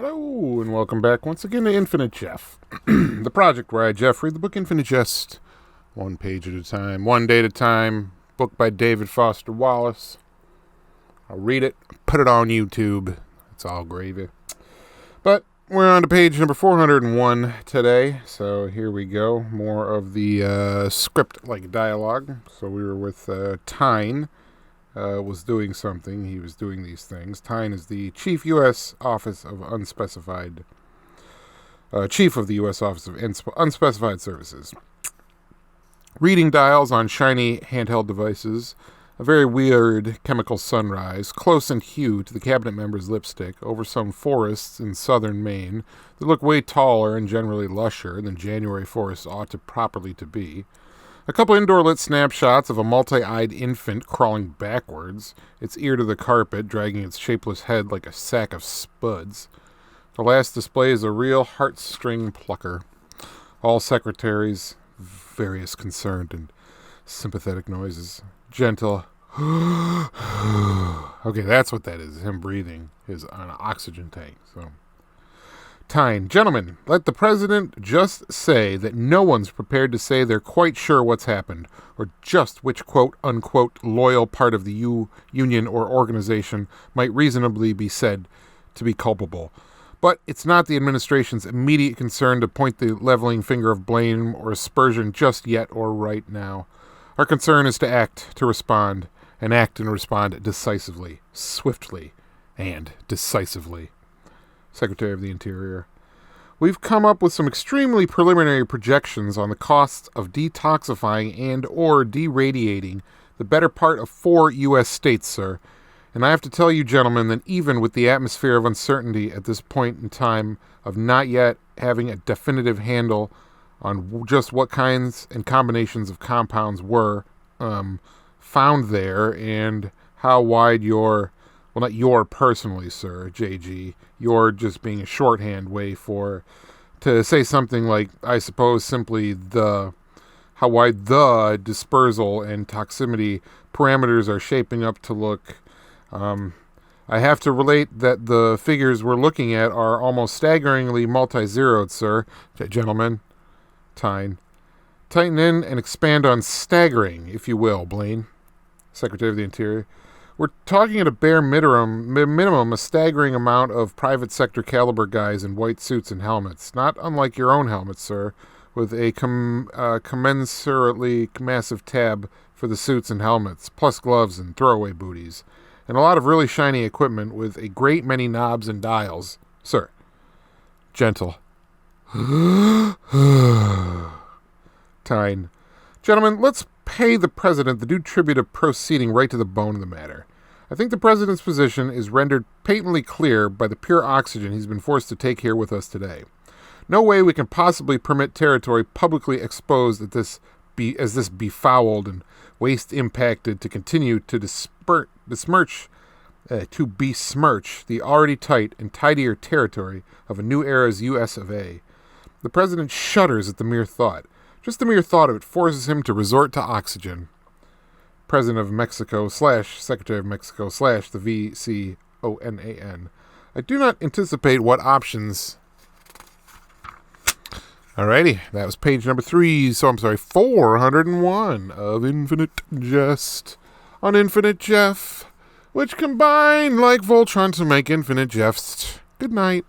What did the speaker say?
Hello, and welcome back once again to Infinite Jeff, the project where I, Jeff, read the book Infinite Jest, one page at a time, one day at a time, book by David Foster Wallace. I'll read it, put it on YouTube. It's all gravy. But we're on to page number 401 today, so here we go. More of the script-like dialogue. So we were with Tyne. Was doing something. He was doing these things. Tyne is the Chief U.S. Office of Unspecified... Chief of the U.S. Office of Unspecified Services. Reading dials on shiny handheld devices. A very weird chemical sunrise, close in hue to the cabinet member's lipstick, over some forests in southern Maine that look way taller and generally lusher than January forests ought to properly to be. A couple indoor-lit snapshots of a multi-eyed infant crawling backwards, its ear to the carpet, dragging its shapeless head like a sack of spuds. The last display is a real heartstring plucker. All secretaries, various concerned and sympathetic noises. Gentle. Okay, that's what that is, him breathing his on an oxygen tank, so... Tyne, gentlemen, let the president just say that no one's prepared to say they're quite sure what's happened, or just which quote-unquote loyal part of the union or organization might reasonably be said to be culpable. But it's not the administration's immediate concern to point the leveling finger of blame or aspersion just yet or right now. Our concern is to act, to respond, and act and respond decisively, swiftly, and decisively. Secretary of the Interior. We've come up with some extremely preliminary projections on the costs of detoxifying and or deradiating the better part of 4 U.S. states, sir. And I have to tell you, gentlemen, that even with the atmosphere of uncertainty at this point in time of not yet having a definitive handle on just what kinds and combinations of compounds were found there and how wide your... Well, not your personally, sir, JG. You're just being a shorthand way to say something like, I suppose, simply how wide the dispersal and toxicity parameters are shaping up to look. I have to relate that the figures we're looking at are almost staggeringly multi-zeroed, sir, gentlemen. Tyne. Tighten in and expand on staggering, if you will, Blaine. Secretary of the Interior. We're talking at a bare minimum a staggering amount of private sector caliber guys in white suits and helmets, not unlike your own helmet, sir, with a commensurately massive tab for the suits and helmets, plus gloves and throwaway booties, and a lot of really shiny equipment with a great many knobs and dials, sir. Gentle. Tyne. Gentlemen, let's pay the president the due tribute of proceeding right to the bone of the matter. I think the president's position is rendered patently clear by the pure oxygen he's been forced to take here with us today. No way we can possibly permit territory publicly exposed as this befouled and waste-impacted to continue to besmirch the already tight and tidier territory of a new era's U.S. of A. The president shudders at the mere thought. Just the mere thought of it forces him to resort to oxygen. President of Mexico / Secretary of Mexico / the VCONAN. I do not anticipate what options... Alrighty, that was page number 401 of Infinite Jest on Infinite Jeff, which combine like Voltron to make Infinite Jest. Good night.